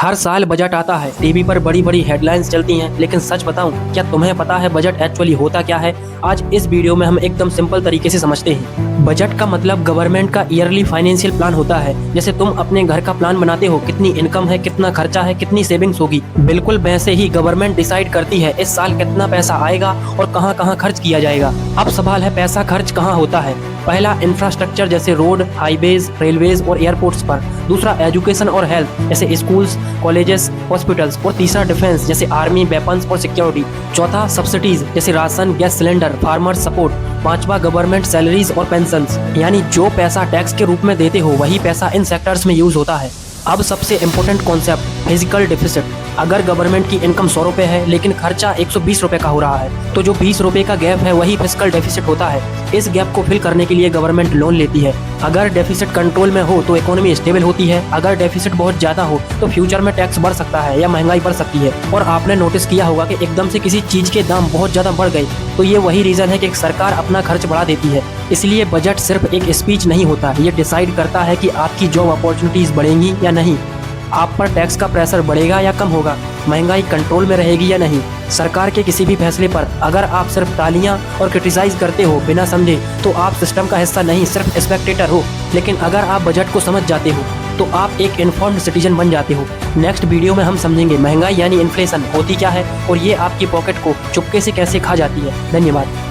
हर साल बजट आता है, टीवी पर बड़ी बड़ी हेडलाइंस चलती हैं, लेकिन सच बताऊं, क्या तुम्हें पता है बजट एक्चुअली होता क्या है? आज इस वीडियो में हम एकदम सिंपल तरीके से समझते हैं। बजट का मतलब गवर्नमेंट का ईयरली फाइनेंशियल प्लान होता है। जैसे तुम अपने घर का प्लान बनाते हो, कितनी इनकम है, कितना खर्चा है, कितनी सेविंग्स होगी, बिल्कुल वैसे ही गवर्नमेंट डिसाइड करती है इस साल कितना पैसा आएगा और कहाँ कहाँ खर्च किया जाएगा। अब सवाल है, पैसा खर्च कहाँ होता है? पहला, इंफ्रास्ट्रक्चर जैसे रोड, हाईवेज, रेलवेज और एयरपोर्ट्स पर। दूसरा, एजुकेशन और हेल्थ जैसे स्कूल्स, कॉलेजेस, हॉस्पिटल्स। और तीसरा, डिफेंस जैसे आर्मी, वेपन्स और सिक्योरिटी। चौथा, सब्सिडीज जैसे ration, gas cylinder, farmer support. पांचवा, गवर्नमेंट सैलरीज और पेंशंस, यानी जो पैसा टैक्स के रूप में देते हो वही पैसा इन सेक्टर्स में यूज होता है। अब सबसे इम्पोर्टेंट कॉन्सेप्ट, फिजिकल डेफिसिट। अगर गवर्नमेंट की इनकम 100 रुपए है लेकिन खर्चा 120 रुपए का हो रहा है, तो जो 20 रुपए का गैप है वही फिजिकल डेफिसिट होता है। इस गैप को फिल करने के लिए गवर्नमेंट लोन लेती है। अगर डेफिसिट कंट्रोल में हो तो इकोनॉमी स्टेबल होती है। अगर डेफिसिट बहुत ज्यादा हो तो फ्यूचर में टैक्स बढ़ सकता है या महंगाई बढ़ सकती है। और आपने नोटिस किया होगा कि एकदम से किसी चीज के दाम बहुत ज्यादा बढ़ गए तो ये वही रीजन है कि सरकार अपना खर्च बढ़ा देती है। इसलिए बजट सिर्फ एक स्पीच नहीं होता, ये डिसाइड करता है कि आपकी जॉब अपॉर्चुनिटीज बढ़ेंगी या नहीं, आप पर टैक्स का प्रेशर बढ़ेगा या कम होगा, महंगाई कंट्रोल में रहेगी या नहीं। सरकार के किसी भी फैसले पर अगर आप सिर्फ तालियां और क्रिटिसाइज करते हो बिना समझे, तो आप सिस्टम का हिस्सा नहीं, सिर्फ स्पेक्टेटर हो। लेकिन अगर आप बजट को समझ जाते हो तो आप एक इन्फॉर्म्ड सिटीजन बन जाते हो। नेक्स्ट वीडियो में हम समझेंगे महंगाई यानी इन्फ्लेशन होती क्या है और ये आपकी पॉकेट को चुपके से कैसे खा जाती है। धन्यवाद।